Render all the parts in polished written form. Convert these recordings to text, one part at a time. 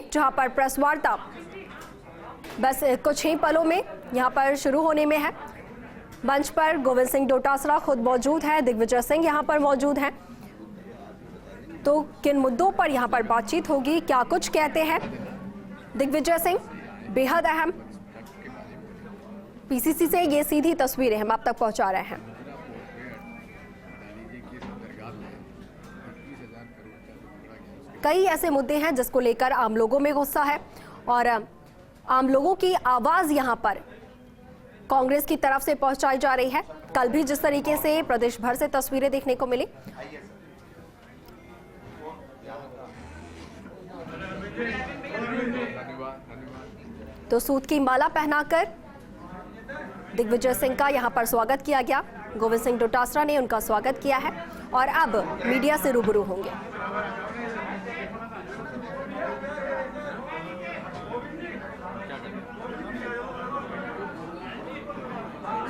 जहां पर प्रेस वार्ता बस कुछ ही पलों में यहां पर शुरू होने में है। मंच पर गोविंद सिंह डोटासरा खुद मौजूद है, दिग्विजय सिंह यहां पर मौजूद हैं। तो किन मुद्दों पर यहां पर बातचीत होगी, क्या कुछ कहते हैं दिग्विजय सिंह, बेहद अहम। पीसीसी से ये सीधी तस्वीरें हम आप तक पहुंचा रहे हैं। कई ऐसे मुद्दे हैं जिसको लेकर आम लोगों में गुस्सा है और आम लोगों की आवाज यहां पर कांग्रेस की तरफ से पहुंचाई जा रही है। कल भी जिस तरीके से प्रदेश भर से तस्वीरें देखने को मिली, तो सूत की माला पहनाकर दिग्विजय सिंह का यहां पर स्वागत किया गया। गोविंद सिंह डोटासरा ने उनका स्वागत किया है और अब मीडिया से रूबरू होंगे।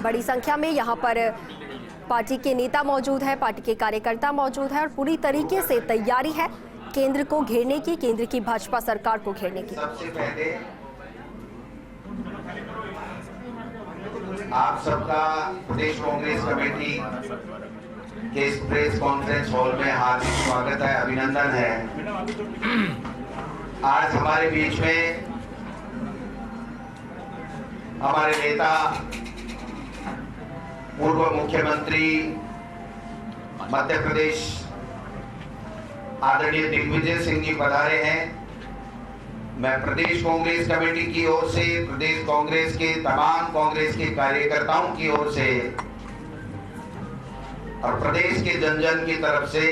बड़ी संख्या में यहां पर पार्टी के नेता मौजूद है, पार्टी के कार्यकर्ता मौजूद है और पूरी तरीके से तैयारी है केंद्र को घेरने की, केंद्र की भाजपा सरकार को घेरने की। सबसे पहले आप सबका प्रदेश कांग्रेस कमेटी के इस प्रेस कॉन्फ्रेंस हॉल में हार्दिक स्वागत है, अभिनंदन है। आज हमारे बीच में हमारे नेता पूर्व मुख्यमंत्री मध्य प्रदेश आदरणीय दिग्विजय सिंह जी पधारे हैं। मैं प्रदेश कांग्रेस कमेटी की ओर से, प्रदेश कांग्रेस के तमाम कांग्रेस के कार्यकर्ताओं की ओर से और प्रदेश के जन जन की तरफ से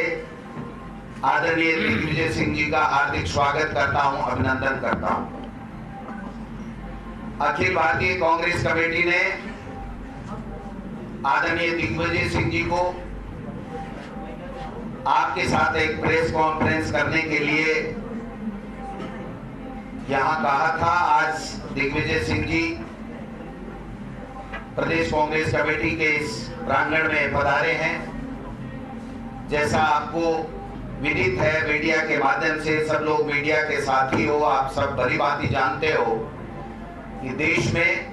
आदरणीय दिग्विजय सिंह जी का हार्दिक स्वागत करता हूं, अभिनंदन करता हूं। अखिल भारतीय कांग्रेस कमेटी ने आदरणीय दिग्विजय सिंह जी को आपके साथ एक प्रेस कॉन्फ्रेंस करने के लिए यहां कहा था। आज दिग्विजय सिंह जी प्रदेश कांग्रेस कमेटी के इस प्रांगण में पधारे हैं। जैसा आपको विदित है, मीडिया के माध्यम से सब लोग मीडिया के साथी हो, आप सब भली भांति जानते हो कि देश में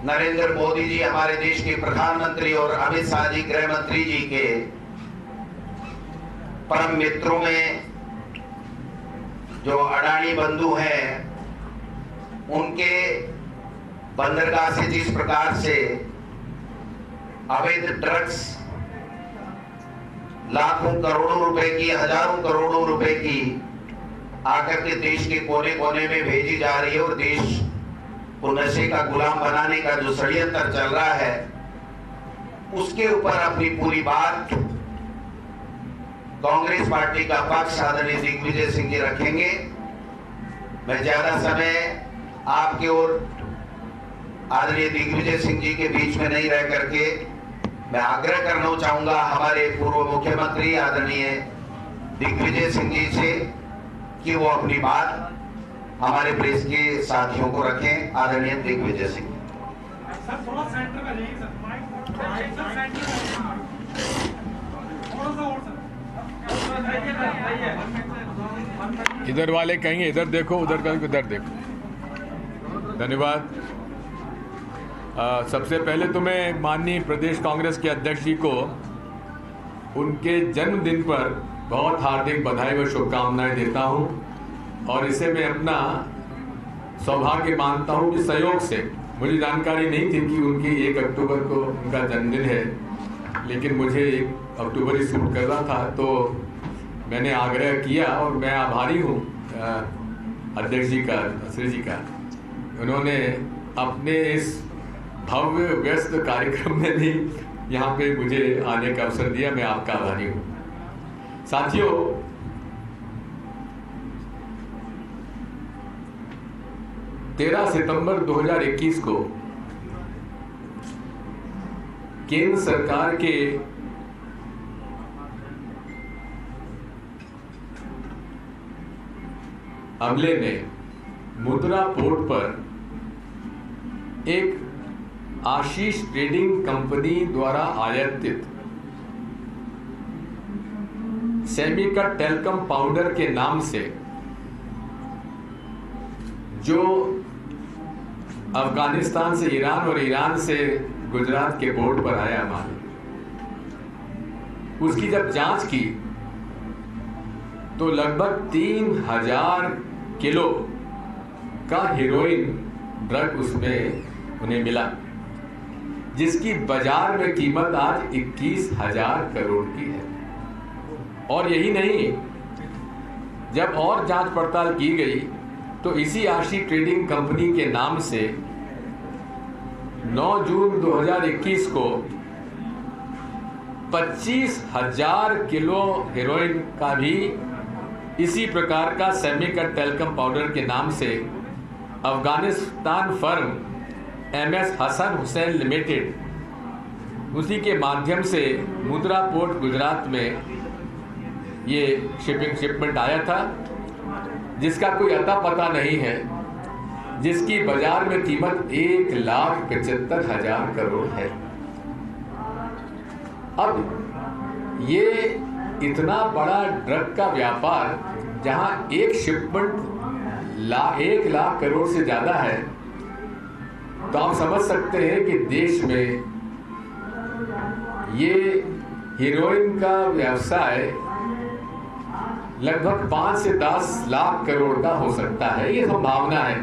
नरेंद्र मोदी जी हमारे देश के प्रधानमंत्री और अमित शाह जी गृह मंत्री जी के परम मित्रों में जो अडानी बंधु हैं, उनके बंदरगाह से जिस प्रकार से अवैध ड्रग्स लाखों करोड़ों रुपए की, हजारों करोड़ों रुपए की आकर के देश के कोने कोने में भेजी जा रही है और देश को नशे का गुलाम बनाने का जो षड्यंत्र चल रहा है, उसके ऊपर अपनी पूरी बात कांग्रेस पार्टी का पक्ष आदरणीय दिग्विजय सिंह जी रखेंगे। मैं ज्यादा समय आपके और आदरणीय दिग्विजय सिंह जी के बीच में नहीं रह करके मैं आग्रह करना चाहूंगा हमारे पूर्व मुख्यमंत्री आदरणीय दिग्विजय सिंह जी से कि वो अपनी बात हमारे प्रेस के साथियों को रखें। आदरणीय दिग्विजय सिंह। थोड़ा सेंटर में जाइए सर, इधर वाले कहेंगे इधर देखो, उधर कहेंगे उधर देखो। धन्यवाद। सबसे पहले तो मैं माननीय प्रदेश कांग्रेस के अध्यक्ष जी को उनके जन्मदिन पर बहुत हार्दिक बधाई व शुभकामनाएं देता हूं और इसे मैं अपना सौभाग्य मानता हूं कि सहयोग से, मुझे जानकारी नहीं थी कि उनकी 1 अक्टूबर को उनका जन्मदिन है, लेकिन मुझे 1 अक्टूबर ही शूट कर रहा था तो मैंने आग्रह किया और मैं आभारी हूं अध्यक्ष जी का, श्री जी का। उन्होंने अपने इस भव्य व्यस्त कार्यक्रम में भी यहाँ पे मुझे आने का अवसर दिया, मैं आपका आभारी हूँ। साथियों, तेरह सितंबर 2021 को केंद्र सरकार के हमले में मुद्रा पोर्ट पर एक आशीष ट्रेडिंग कंपनी द्वारा आयातित सेमी का टेल्कम पाउडर के नाम से जो अफगानिस्तान से ईरान और ईरान से गुजरात के पोर्ट पर आया माल, उसकी जब जांच की तो लगभग 3000 किलो का हेरोइन ड्रग उसमें उन्हें मिला, जिसकी बाजार में कीमत आज 21,000 करोड़ की है। और यही नहीं, जब और जांच पड़ताल की गई तो इसी आशी ट्रेडिंग कंपनी के नाम से 9 जून 2021 को 25,000 किलो हेरोइन का भी इसी प्रकार का सेमिकट टेल्कम पाउडर के नाम से Afghanistan firm MS Hasan Hussain limited, उसी के माध्यम से मुद्रा पोर्ट गुजरात में ये शिपमेंट आया था, जिसका कोई अता पता नहीं है, जिसकी बाजार में कीमत 1,75,000 करोड़ है। अब ये इतना बड़ा ड्रग का व्यापार, जहां एक शिपमेंट 1 लाख करोड़ से ज्यादा है, तो आप समझ सकते हैं कि देश में ये हीरोइन का व्यवसाय लगभग 5 से 10 लाख करोड़ का हो सकता है, ये संभावना है।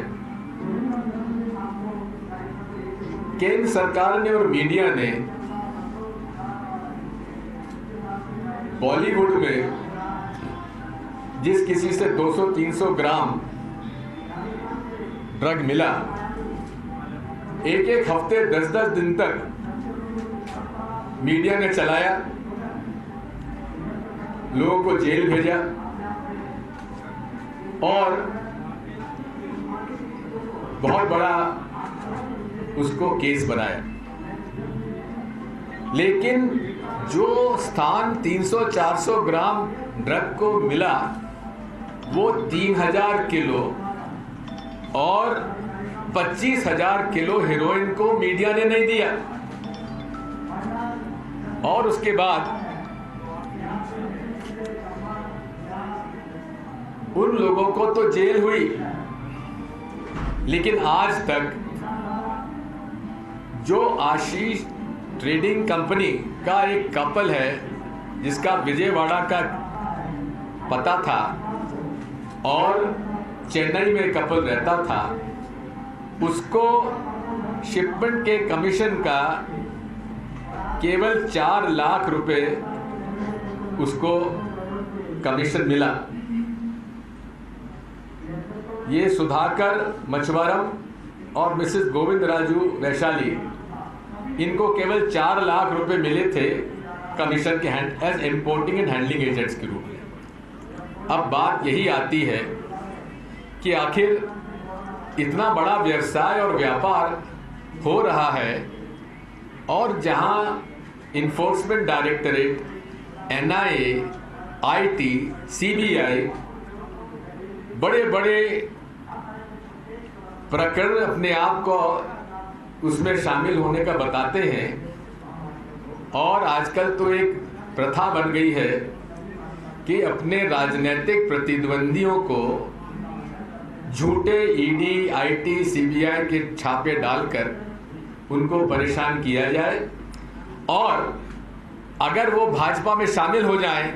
केंद्र सरकार ने और मीडिया ने बॉलीवुड में जिस किसी से 200-300 ग्राम ड्रग मिला, एक हफ्ते 10-10 दिन तक मीडिया ने चलाया, लोगों को जेल भेजा और बहुत बड़ा उसको केस बनाया। लेकिन जो स्थान 300-400 ग्राम ड्रग को मिला, वो 3000 किलो और 25,000 किलो हेरोइन को मीडिया ने नहीं दिया। और उसके बाद उन लोगों को तो जेल हुई, लेकिन आज तक जो आशीष ट्रेडिंग कंपनी का एक कपल है, जिसका विजयवाड़ा का पता था और चेन्नई में कपल रहता था, उसको शिपमेंट के कमीशन का केवल 4 लाख रुपए उसको कमीशन मिला। ये सुधाकर मछवरम और मिसेस गोविंद राजू वैशाली, इनको केवल 4 लाख रुपए मिले थे कमीशन के as importing and handling agents के रूप में। अब बात यही आती है कि आखिर इतना बड़ा व्यवसाय और व्यापार हो रहा है, और जहां enforcement directorate, NIA, IT, CBI बड़े बड़े प्रकरण अपने आप को उसमें शामिल होने का बताते हैं, और आजकल तो एक प्रथा बन गई है कि अपने राजनीतिक प्रतिद्वंदियों को झूठे ED, IT, CBI के छापे डालकर उनको परेशान किया जाए, और अगर वो भाजपा में शामिल हो जाएं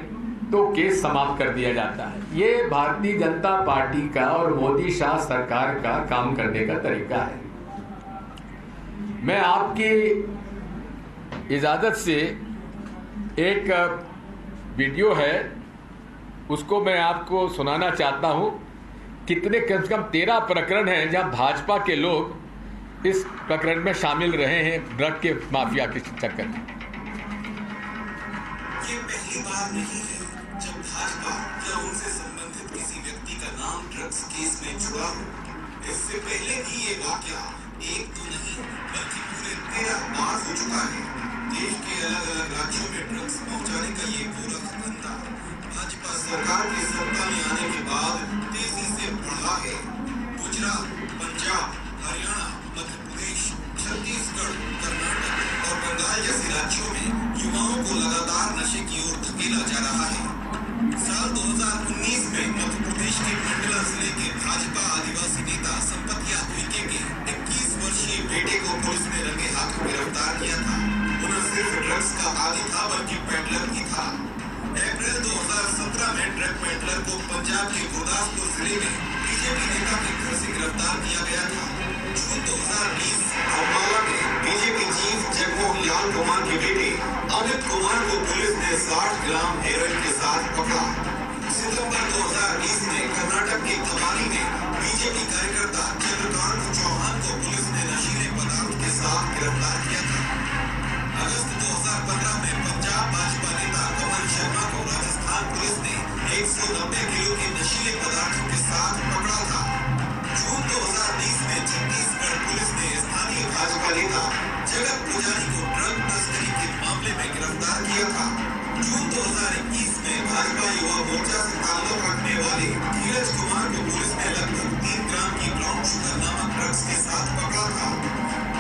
तो केस समाप्त कर दिया जाता है। ये भारतीय जनता पार्टी का और मोदी शाह सरकार का काम करने का तरीका है। मैं आपकी इजाजत से एक वीडियो है, उसको मैं आपको सुनाना चाहता हूं। कितने कम से कम 13 प्रकरण हैं जहां भाजपा के लोग इस प्रकरण में शामिल रहे हैं, ड्रग के माफिया के चक्कर में। ये पहली बार नहीं है जब भाजपा या उनसे संबंधित किसी व्यक्ति का नाम ड्रग्स केस में जुड़ा हो। इससे पहले भी ये वाकया एक तो नहीं बल्कि पूरे 13 बार हो चुका है। देश के अलग अलग राज्यों में ड्रग्स पहुंचाने का ये पूरा धंधा भाजपा सरकार के सत्ता में आने के बाद तेजी से बढ़ा है। गुजरात, पंजाब, हरियाणा, मध्य प्रदेश, छत्तीसगढ़, कर्नाटक और बंगाल जैसे राज्यों में युवाओं को लगातार नशे की ओर धकेला जा रहा है। साल 2019 में मध्य प्रदेश के मंडला जिले के भाजपा आदिवासी नेता संपतिया उइके के 21 वर्षीय बेटे को पुलिस ने रंगे हाथों गिरफ्तार किया था। उन्हें सिर्फ ड्रग्स का आदी था बल्कि पेडलर भी था। अप्रैल 2017 में ड्रग पेडलर को पंजाब के गुरदासपुर जिले में बीजेपी नेता के घर से गिरफ्तार किया गया था। जून 2020 अम्बाला में बीजेपी चीफ जगमोहन लाल कुमार के बेटे अमित कुमार को पुलिस ने 60 ग्राम हेरोइन के साथ पकड़ा। सितंबर 2020 में कर्नाटक के कमाली में बीजेपी कार्यकर्ता चंद्रकांत चौहान को पुलिस ने नशीले पदार्थ के साथ गिरफ्तार किया था। अगस्त 2015 में पंजाब भाजपा नेता कमल शर्मा को राजस्थान पुलिस ने 190 किलो के नशीले पदार्थों के साथ पकड़ा था। जून 2020 में छत्तीसगढ़ पुलिस ने स्थानीय भाजपा नेता जगत पुजारी को ड्रग तस्करी के मामले में गिरफ्तार किया था। जून 2021 में भाजपा युवा मोर्चा से ताल्लुक रखने वाले धीरज कुमार को पुलिस ने लगभग 3 ग्राम की ब्राउन शुगर नामक ड्रग्स के साथ पकड़ा था।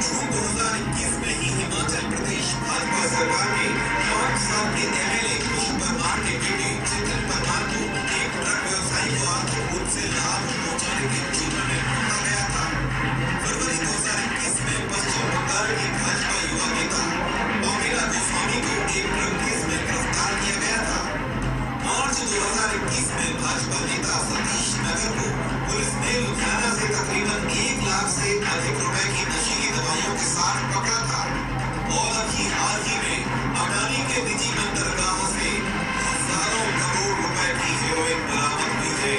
जून 2021 में ही हिमाचल प्रदेश भाजपा सरकार ने 5 साल के एमएलए खुशी परमार के बेटे चेतन परमार को एक ड्रग व्यवसायी को आर्थिक रूप से लाभ पहुंचाने के जुर्म में पकड़ा गया था। फरवरी 2021 में पश्चिम बंगाल के भाजपा युवा नेता ओमेला गोस्वामी को एक ड्रग केस में गिरफ्तार किया गया था। मार्च 2021 में भाजपा नेता सतीश नगर को पुलिस ने लुधियाना से तकरीबन 1 लाख से अधिक रुपए की नशीली दवाइयों के साथ पकड़ा था। और अभी हाल ही में अडानी के निजी बंदरगाहों से हजारों करोड़ रुपए की हेरोइन बरामद हुई है।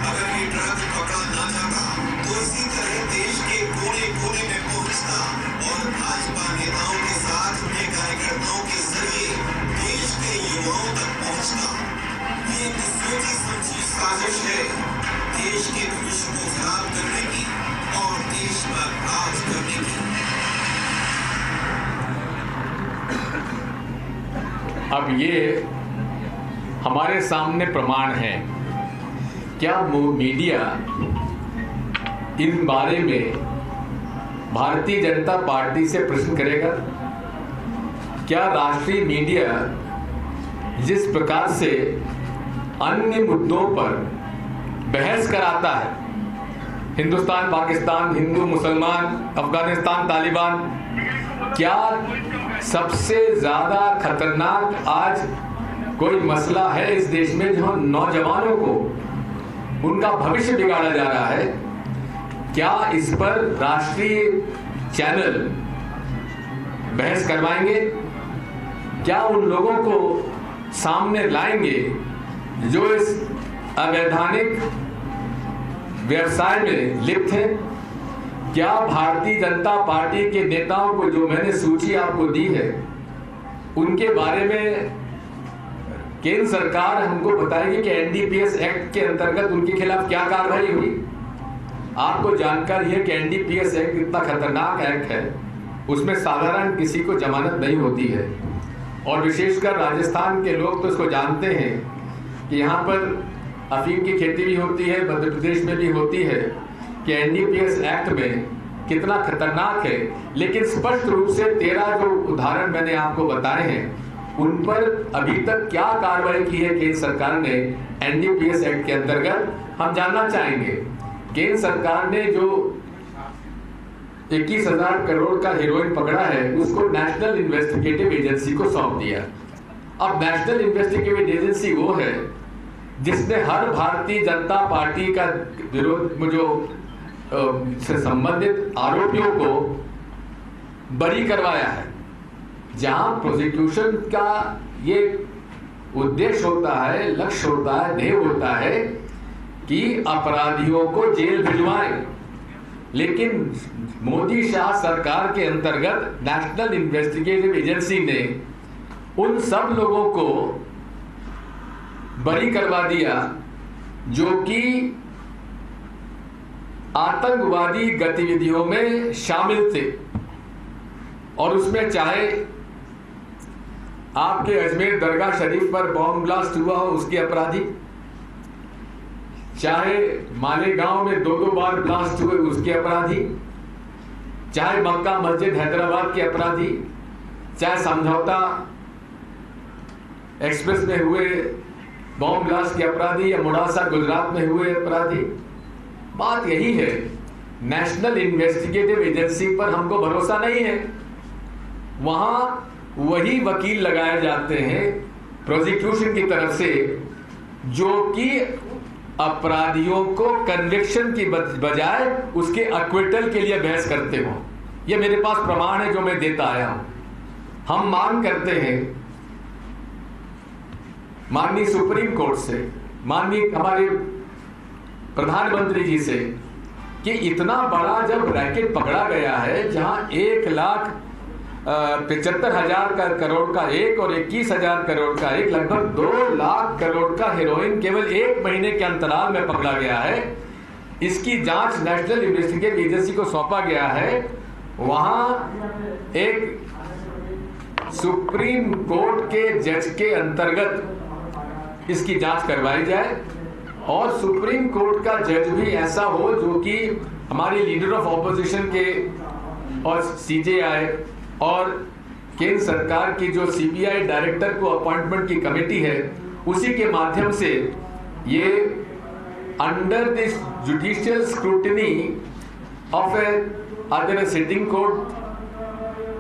अगर ये ड्रग पकड़ा ना जाता तो इसी तरह देश के कोने कोने में पहुंचता और भाजपा नेताओं के साथ उनके कार्यकर्ताओं के जरिए देश के युवाओं तक पहुंचता। ये एक सोची समझी साजिश है देश के भविष्य को खराब करने की और देश पर राज करने की। अब ये हमारे सामने प्रमाण है। क्या मीडिया इन बारे में भारतीय जनता पार्टी से प्रश्न करेगा? क्या राष्ट्रीय मीडिया जिस प्रकार से अन्य मुद्दों पर बहस कराता है, हिंदुस्तान पाकिस्तान, हिंदू मुसलमान, अफगानिस्तान तालिबान, क्या सबसे ज्यादा खतरनाक आज कोई मसला है इस देश में जो नौजवानों को उनका भविष्य बिगाड़ा जा रहा है? क्या इस पर राष्ट्रीय चैनल बहस करवाएंगे? क्या उन लोगों को सामने लाएंगे जो इस अवैधानिक व्यवसाय में लिप्त है? क्या भारतीय जनता पार्टी के नेताओं को, जो मैंने सूची आपको दी है, उनके बारे में केंद्र सरकार हमको बताएगी कि एनडीपीएस एक्ट के अंतर्गत उनके खिलाफ क्या कार्रवाई हुई? आपको जानकारी है कि एनडीपीएस एक्ट इतना खतरनाक एक्ट है, उसमें साधारण किसी को जमानत नहीं होती है। और विशेषकर राजस्थान के लोग तो इसको जानते हैं कि यहाँ पर अफीम की खेती भी होती है, मध्य प्रदेश में भी होती है, कि एनडीपीएस एक्ट में कितना खतरनाक है। लेकिन स्पष्ट रूप से 13 जो उदाहरण मैंने आपको बताए हैं, उन पर अभी तक क्या कार्रवाई की है केंद्र सरकार ने एनडीपीएस एक्ट के अंतर्गत, हम जानना चाहेंगे। केंद्र सरकार ने जो 21,000 करोड़ का हेरोइन पकड़ा है, उसको नेशनल इन्वेस्टिगेटिव एजेंसी को सौंप दिया। अब नेशनल इन्वेस्टिगेटिव एजेंसी वो है जिसने हर भारतीय जनता पार्टी का विरोध में जो से संबंधित आरोपियों को बरी करवाया है, जहां प्रोसिक्यूशन का ये उद्देश्य होता है, लक्ष्य होता है, ध्येय होता है कि अपराधियों को जेल भिजवाएं। लेकिन मोदी शाह सरकार के अंतर्गत नेशनल इन्वेस्टिगेटिव एजेंसी ने उन सब लोगों को बरी करवा दिया जो कि आतंकवादी गतिविधियों में शामिल थे। और उसमें चाहे आपके अजमेर दरगाह शरीफ पर बॉम्ब ब्लास्ट हुआ हो, उसके अपराधी, चाहे मालेगांव में 2-2 बार ब्लास्ट हुए, उसके अपराधी, चाहे मक्का मस्जिद हैदराबाद के अपराधी, चाहे समझौता एक्सप्रेस में हुए बॉम्ब ब्लास्ट के अपराधी, या मुड़ासा गुजरात में हुए अपराधी, बात यही है, नेशनल इन्वेस्टिगेटिव एजेंसी पर हमको भरोसा नहीं है। वहां वही वकील लगाए जाते हैं प्रोसिक्यूशन की तरफ से जो कि अपराधियों को कन्विक्शन की बजाय उसके एक्विटल के लिए बहस करते हो। ये मेरे पास प्रमाण है जो मैं देता आया हूं। हम मांग करते हैं माननीय सुप्रीम कोर्ट से, माननीय हमारे प्रधानमंत्री जी से कि इतना बड़ा जब रैकेट पकड़ा गया है जहां 1,75,000 का करोड़ का एक और 21,000 करोड़ का एक, लगभग 2 लाख करोड़ का हेरोइन केवल 1 महीने के अंतराल में पकड़ा गया है। इसकी जांच नेशनल इन्वेस्टिगेटिव एजेंसी को सौंपा गया है। वहां एक सुप्रीम कोर्ट के जज के अंतर्गत इसकी जांच करवाई जाए और सुप्रीम कोर्ट का जज भी ऐसा हो जो कि हमारी लीडर ऑफ ऑपोजिशन के और सीजेआई और केंद्र सरकार की जो सीबीआई डायरेक्टर को अपॉइंटमेंट की कमेटी है उसी के माध्यम से ये under this judicial scrutiny of other sitting court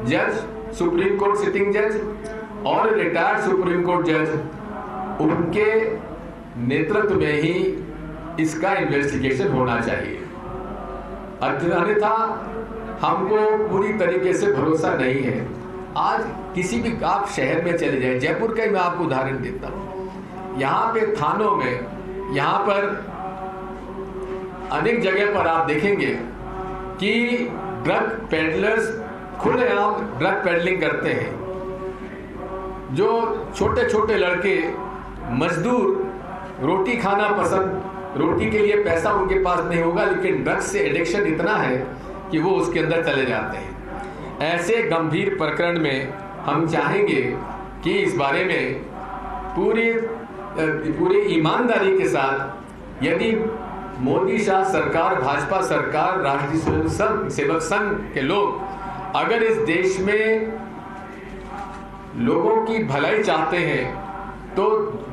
जज, सुप्रीम कोर्ट सिटिंग जज और रिटायर्ड सुप्रीम कोर्ट जज, उनके नेतृत्व में ही इसका इन्वेस्टिगेशन होना चाहिए। अन्यथा हमको पूरी तरीके से भरोसा नहीं है। आज किसी भी आप शहर में चले जाए, जयपुर का ही मैं आपको उदाहरण देता हूं। यहाँ पे थानों में, यहाँ पर अनेक जगह पर आप देखेंगे कि ड्रग पेडलर्स खुलेआम ड्रग पेडलिंग करते हैं। जो छोटे छोटे लड़के मजदूर रोटी खाना पसंद, रोटी के लिए पैसा उनके पास नहीं होगा लेकिन ड्रग्स से एडिक्शन इतना है कि वो उसके अंदर चले जाते हैं। ऐसे गंभीर प्रकरण में हम चाहेंगे कि इस बारे में पूरी ईमानदारी के साथ, यदि मोदी शाह सरकार, भाजपा सरकार, राष्ट्रीय सेवक संघ के लोग अगर इस देश में लोगों की भलाई चाहते हैं तो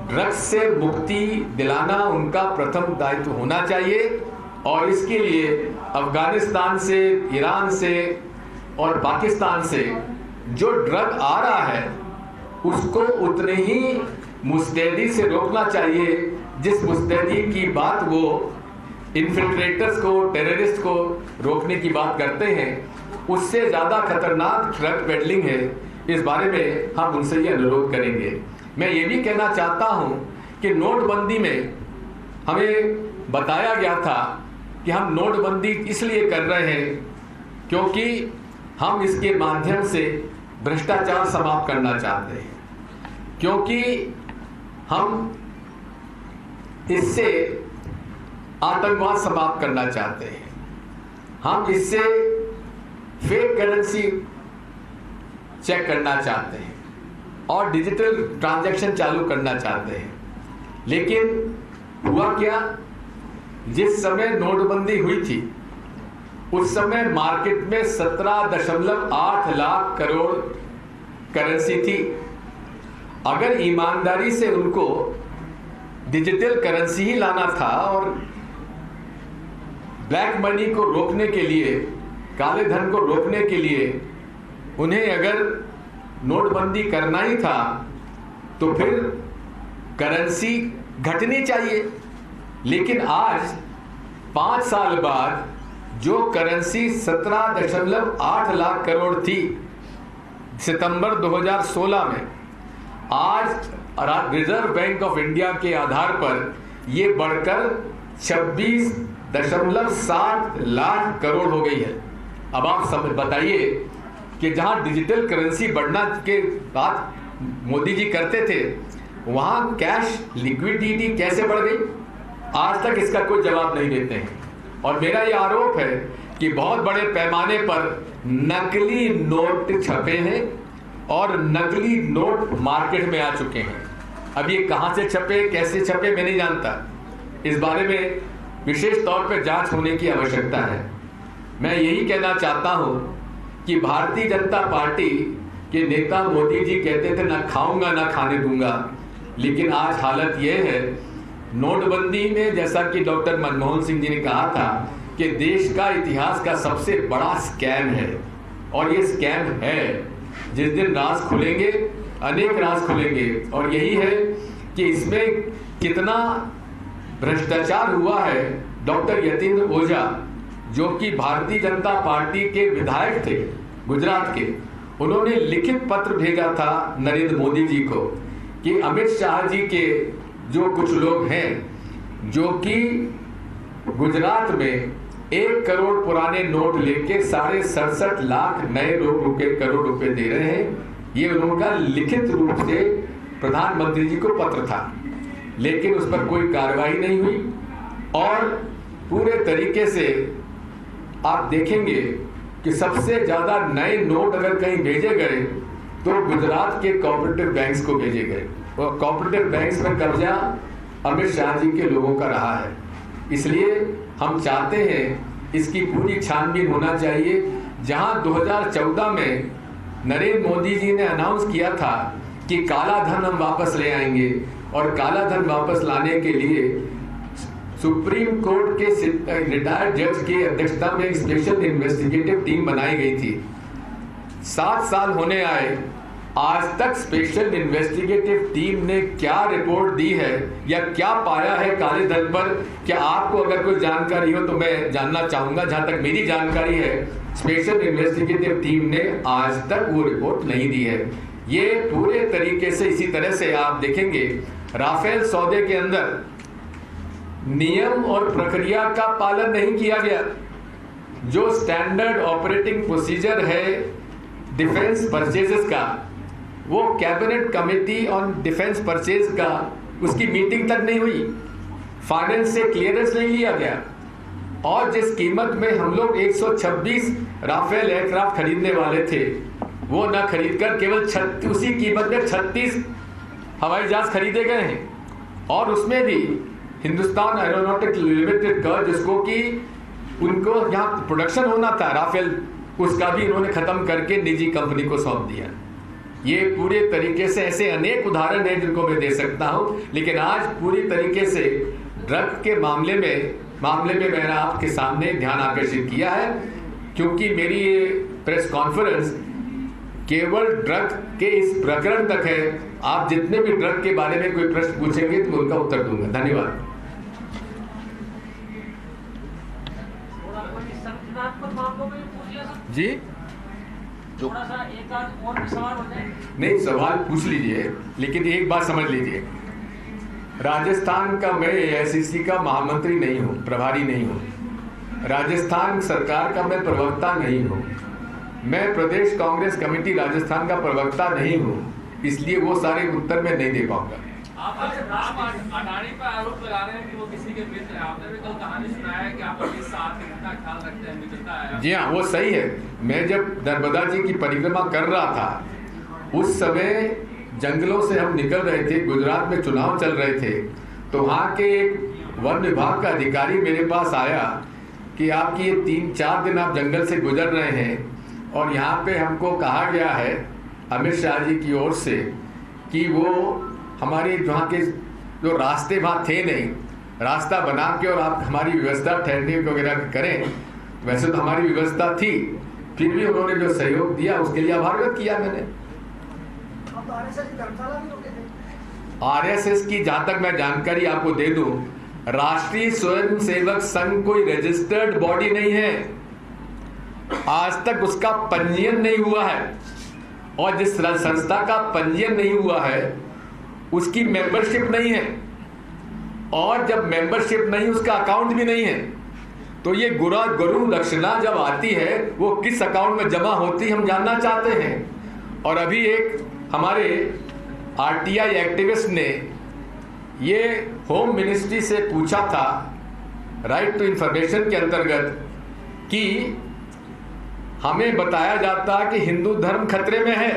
ड्रग्स से मुक्ति दिलाना उनका प्रथम दायित्व होना चाहिए। और इसके लिए अफगानिस्तान से, ईरान से और पाकिस्तान से जो ड्रग आ रहा है उसको उतने ही मुस्तैदी से रोकना चाहिए जिस मुस्तैदी की बात वो इन्फिल्ट्रेटर्स को, टेररिस्ट को रोकने की बात करते हैं। उससे ज्यादा खतरनाक ड्रग पेडलिंग है। इस बारे में हम उनसे ये अनुरोध करेंगे। मैं ये भी कहना चाहता हूं कि नोटबंदी में हमें बताया गया था कि हम नोटबंदी इसलिए कर रहे हैं क्योंकि हम इसके माध्यम से भ्रष्टाचार समाप्त करना चाहते हैं, क्योंकि हम इससे आतंकवाद समाप्त करना चाहते हैं, हम इससे फेक करेंसी चेक करना चाहते हैं और डिजिटल ट्रांजैक्शन चालू करना चाहते हैं। लेकिन हुआ क्या, जिस समय नोटबंदी हुई थी उस समय मार्केट में 17.8 लाख करोड़ करेंसी थी। अगर ईमानदारी से उनको डिजिटल करेंसी ही लाना था और ब्लैक मनी को रोकने के लिए, काले धन को रोकने के लिए उन्हें अगर नोटबंदी करना ही था तो फिर करेंसी घटनी चाहिए। लेकिन आज 5 साल बाद जो करेंसी 17.8 लाख करोड़ थी सितंबर 2016 में, आज रिजर्व बैंक ऑफ इंडिया के आधार पर ये बढ़कर 26.7 लाख करोड़ हो गई है। अब आप सब बताइए कि जहां डिजिटल करेंसी बढ़ना के बात मोदी जी करते थे वहां कैश लिक्विडिटी कैसे बढ़ गई, आज तक इसका कोई जवाब नहीं देते हैं। और मेरा ये आरोप है कि बहुत बड़े पैमाने पर नकली नोट छपे हैं और नकली नोट मार्केट में आ चुके हैं। अब ये कहां से छपे, कैसे छपे, मैं नहीं जानता। इस बारे में विशेष तौर पर जांच होने की आवश्यकता है। मैं यही कहना चाहता हूं कि भारतीय जनता पार्टी के नेता मोदी जी कहते थे ना खाऊंगा ना खाने दूंगा, लेकिन आज हालत यह है नोटबंदी में जैसा कि डॉक्टर मनमोहन सिंह जी ने कहा था कि देश का इतिहास का सबसे बड़ा स्कैम है, और ये स्कैम है। जिस दिन राज खुलेंगे, अनेक राज खुलेंगे, और यही है कि इसमें कितना भ्रष्टाचार हुआ है। डॉक्टर यतीन्द्र ओझा, जो कि भारतीय जनता पार्टी के विधायक थे गुजरात के, उन्होंने लिखित पत्र भेजा था नरेंद्र मोदी जी को कि अमित शाह जी के जो कुछ लोग हैं जो कि गुजरात में 1 करोड़ पुराने नोट लेके 67.5 लाख नए करोड़ रुपए दे रहे हैं, ये उनका लिखित रूप से प्रधानमंत्री जी को पत्र था, लेकिन उस पर कोई कार्रवाई नहीं हुई। और पूरे तरीके से आप देखेंगे कि सबसे ज्यादा नए नोट अगर कहीं भेजे गए तो गुजरात के कोऑपरेटिव बैंक्स को भेजे गए, और कोऑपरेटिव बैंक्स में कब्जा अमित शाह जी के लोगों का रहा है। इसलिए हम चाहते हैं इसकी पूरी छानबीन होना चाहिए। जहां 2014 में नरेंद्र मोदी जी ने अनाउंस किया था कि काला धन हम वापस ले आएंगे, और काला धन वापस लाने के लिए सुप्रीम कोर्ट के रिटायर्ड जज की अध्यक्षता में एक स्पेशल इन्वेस्टिगेटिव टीम बनाई गई थी। 7 साल होने आए, आज तक स्पेशल इन्वेस्टिगेटिव टीम ने क्या रिपोर्ट दी है या क्या पाया है काले धन पर? क्या आपको अगर कोई जानकारी हो तो मैं जानना चाहूंगा। जहां तक मेरी जानकारी है, स्पेशल इन्वेस्टिगेटिव टीम ने आज तक वो रिपोर्ट नहीं दी है। ये पूरे तरीके से इसी तरह से आप देखेंगे राफेल सौदे के अंदर नियम और प्रक्रिया का पालन नहीं किया गया। जो स्टैंडर्ड ऑपरेटिंग प्रोसीजर है डिफेंस परचेजेस का, वो cabinet committee on defence purchase का उसकी मीटिंग तक नहीं हुई, फाइनेंस से क्लियरेंस नहीं लिया गया, और जिस कीमत में हम लोग 126 राफेल एयरक्राफ्ट खरीदने वाले थे वो ना खरीदकर केवल उसी कीमत में 36 हवाई जहाज खरीदे गए हैं। और उसमें भी हिंदुस्तान एरोनॉटिक लिमिटेड का, जिसको कि उनको यहाँ प्रोडक्शन होना था राफेल, उसका भी उन्होंने खत्म करके निजी कंपनी को सौंप दिया। ये पूरे तरीके से ऐसे अनेक उदाहरण हैं जिनको मैं दे सकता हूं, लेकिन आज पूरी तरीके से ड्रग के मामले में मैंने आपके सामने ध्यान आकर्षित किया है, क्योंकि मेरी ये प्रेस कॉन्फ्रेंस केवल ड्रग के इस प्रकरण तक है। आप जितने भी ड्रग के बारे में कोई प्रश्न पूछेंगे तो मैं उनका उत्तर दूंगा। धन्यवाद। जी थोड़ा सा एक और भी सवाल हो जाए। नहीं, सवाल पूछ लीजिए, लेकिन एक बात समझ लीजिए, राजस्थान का मैं एआईसीसी का महामंत्री नहीं हूँ, प्रभारी नहीं हूँ। राजस्थान सरकार का मैं प्रवक्ता नहीं हूँ। मैं प्रदेश कांग्रेस कमेटी राजस्थान का प्रवक्ता नहीं हूँ, इसलिए वो सारे उत्तर मैं नहीं दे पाऊंगा। आप राम अडानी पर आरोप लगा रहे हैं कि वो किसी के मित्र हैं। आपने भी कल कहानी सुनाया है कि आप अपने साथ कितना ख्याल रखते हैं, मित्रता है। जी हाँ, वो सही है। मैं जब नर्मदा जी की परिक्रमा कर रहा था, उस समय जंगलों से हम निकल रहे थे, गुजरात में चुनाव चल रहे थे, तो वहाँ के एक वन विभाग का अधिकारी मेरे पास आया कि आपकी ये 3-4 दिन आप जंगल से गुजर रहे हैं, और यहाँ पे हमको कहा गया है अमित शाह जी की ओर से कि वो हमारे वहाँ के जो रास्ते वहाँ थे नहीं, रास्ता बना के और आप हमारी व्यवस्था ठहरने वगैरह करें। वैसे तो हमारी व्यवस्था थी, फिर भी उन्होंने जो सहयोग दिया उसके लिए आभार व्यक्त किया मैंने। आरएसएस की जहां तक मैं जानकारी आपको दे दूं, राष्ट्रीय स्वयंसेवक संघ कोई रजिस्टर्ड बॉडी नहीं है, आज तक उसका पंजीयन नहीं हुआ है, और जिस संस्था का पंजीयन नहीं हुआ है उसकी मेंबरशिप नहीं है, और जब मेंबरशिप नहीं उसका अकाउंट भी नहीं है, तो ये गुरु दक्षिणा जब आती है वो किस अकाउंट में जमा होती हम जानना चाहते हैं। और अभी एक हमारे आरटीआई एक्टिविस्ट ने ये होम मिनिस्ट्री से पूछा था राइट टू इंफॉर्मेशन के अंतर्गत कि हमें बताया जाता कि हिंदू धर्म खतरे में है,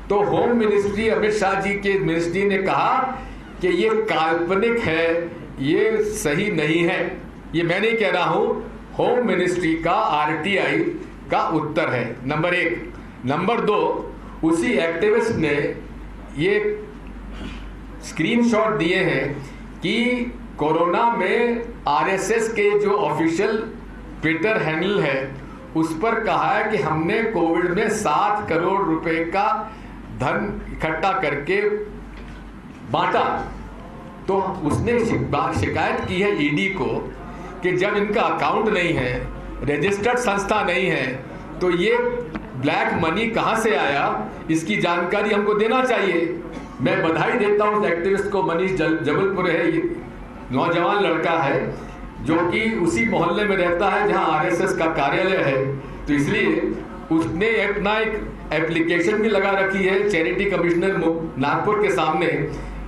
तो होम मिनिस्ट्री अमित शाह जी के मिनिस्ट्री ने कहा कि ये काल्पनिक है, ये सही नहीं है। ये मैं नहीं कह रहा हूं, होम मिनिस्ट्री का आरटीआई का उत्तर है, नंबर 1। नंबर 2, उसी एक्टिविस्ट ने ये स्क्रीनशॉट दिए हैं कि कोरोना में आरएसएस के जो ऑफिशियल ट्विटर हैंडल है उस पर कहा है कि हमने कोविड में 7 करोड़ रुपए का धन इकट्ठा करके बांटा। तो उसने शिकायत की है ईडी को कि जब इनका अकाउंट नहीं है, रजिस्टर्ड संस्था नहीं है, तो ये ब्लैक मनी कहां से आया, इसकी जानकारी हमको देना चाहिए। मैं बधाई देता हूं उस एक्टिविस्ट को, मनीष जबलपुर है, नौजवान लड़का है जो कि उसी मोहल्ले में रहता है जहां आरएसएस का कार्यालय है। तो इसलिए उसने अपना एक एप्लीकेशन भी लगा रखी है चैरिटी कमिश्नर नागपुर के सामने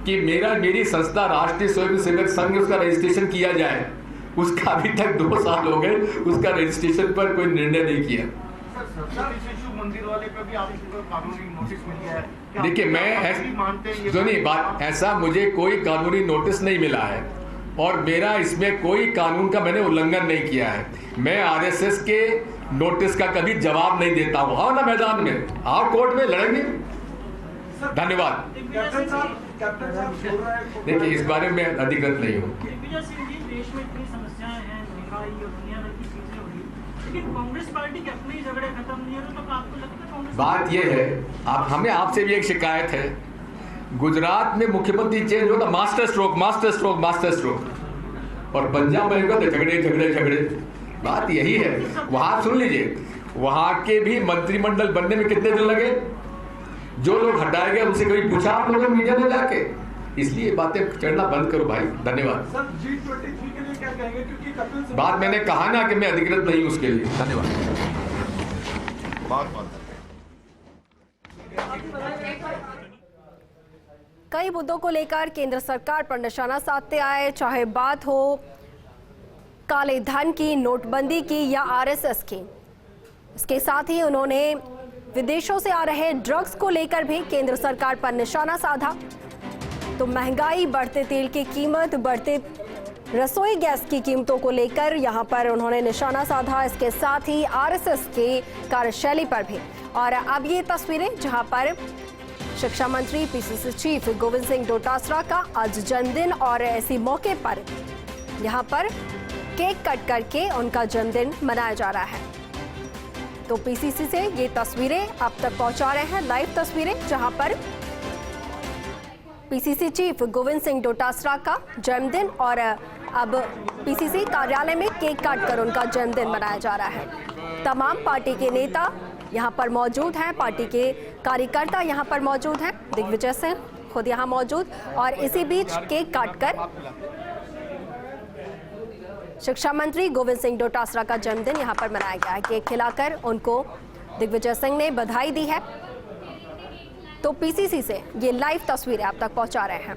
कि मेरी संस्था राष्ट्रीय स्वयंसेवक संघ, उसका रजिस्ट्रेशन किया जाए। उसका अभी तक 2 साल हो गए, उसका रजिस्ट्रेशन पर कोई निर्णय नहीं किया। मंदिर वाले पे भी आपको कानूनी नोटिस मिल गया है? देखिए, मैं सुनिए बात, ऐसा मुझे कोई कानूनी नोटिस नहीं मिला है और मेरा इसमें कोई कानून का मैंने उल्लंघन नहीं किया है। मैं आरएसएस के नोटिस का कभी जवाब नहीं देता हूँ। आओ ना मैदान में, आओ कोर्ट में लड़ेंगे। धन्यवाद। देखिए, इस बारे में अधिकृत नहीं हूँ। दिग्विजय सिंह जी, देश में इतनी समस्याएं हैं, महंगाई और दुनिया भर की चीजें हो रही, लेकिन कांग्रेस पार्टी के अपने ही झगड़े खत्म नहीं हो, तो आपको लगता है कांग्रेस? बात यह है, हमें आपसे भी एक शिकायत है। गुजरात में मुख्यमंत्री चेंज होता, मास्टर स्ट्रोक, और पंजाब में तो झगड़े। बात यही है। वहां सुन लीजिए, वहां के भी मंत्रिमंडल बनने में कितने दिन लगे? जो लोग हटाए गए उनसे कभी पूछा आप लोगों ने मीडिया में जाके? इसलिए बातें चढ़ना बंद करो भाई। धन्यवाद। सर, G23 के लिए क्या कहेंगे? क्योंकि कपिल सिब्बल बात मैंने कहा ना कि मैं अधिकृत नहीं हूं उसके लिए। धन्यवाद। कई मुद्दों को लेकर केंद्र सरकार पर निशाना साधते आए, चाहे बात हो काले धन की, नोटबंदी की या आरएसएस की। इसके साथ ही उन्होंने विदेशों से आ रहे ड्रग्स को लेकर भी केंद्र सरकार पर निशाना साधा। तो महंगाई, बढ़ते तेल की कीमत, बढ़ते रसोई गैस की कीमतों को लेकर यहां पर उन्होंने निशाना साधा। इसके साथ ही आरएसएस की कार्यशैली पर भी। और अब ये तस्वीरें जहां पर शिक्षा मंत्री पीसीसी चीफ गोविंद सिंह डोटासरा का आज जन्मदिन, और ऐसी मौके पर यहां पर केक कट करके उनका जन्मदिन मनाया जा रहा है। तो पीसीसी से ये तस्वीरें आप तक पहुंचा रहे हैं, लाइव तस्वीरें, जहां पर पीसीसी चीफ गोविंद सिंह डोटासरा का जन्मदिन और अब पीसीसी कार्यालय में केक काटकर उनका जन्मदिन मनाया जा रहा है। तमाम पार्टी के नेता यहां पर मौजूद हैं, पार्टी के कार्यकर्ता यहां पर मौजूद हैं, दिग्विजय सिंह खुद यहां मौजूद, और इसी बीच केक काटकर शिक्षा मंत्री गोविंद सिंह डोटासरा का जन्मदिन यहां पर मनाया गया है। केक खिलाकर उनको दिग्विजय सिंह ने बधाई दी है। तो पीसीसी से ये लाइव तस्वीरें आप तक पहुंचा रहे हैं।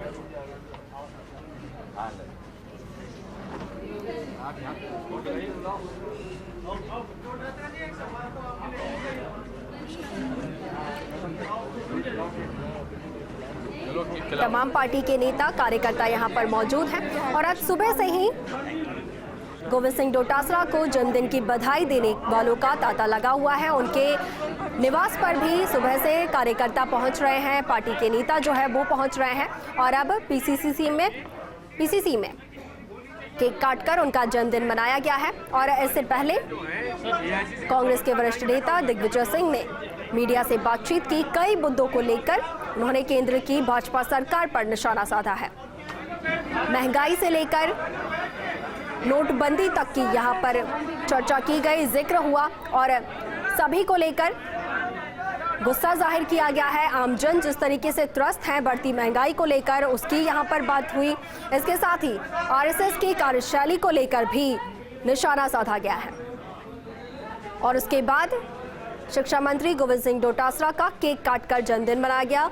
तमाम पार्टी के नेता कार्यकर्ता यहां पर मौजूद हैं और आज सुबह से ही गोविंद सिंह डोटासरा को जन्मदिन की बधाई देने वालों का तांता लगा हुआ है। उनके निवास पर भी सुबह से कार्यकर्ता पहुंच रहे हैं, पार्टी के नेता जो है वो पहुंच रहे हैं और अब पीसीसी में केक काटकर उनका जन्मदिन मनाया गया है। और इससे पहले कांग्रेस के वरिष्ठ नेता दिग्विजय सिंह ने मीडिया से बातचीत की। कई मुद्दों को लेकर उन्होंने केंद्र की भाजपा सरकार पर निशाना साधा है। महंगाई से लेकर नोटबंदी तक की यहां पर चर्चा की गई, जिक्र हुआ और सभी को लेकर गुस्सा जाहिर किया गया है। आमजन जिस तरीके से त्रस्त है बढ़ती महंगाई को लेकर, उसकी यहां पर बात हुई। इसके साथ ही आरएसएस की कार्यशैली को लेकर भी निशाना साधा गया है। और उसके बाद शिक्षा मंत्री गोविंद सिंह डोटासरा का केक काटकर जन्मदिन मनाया गया।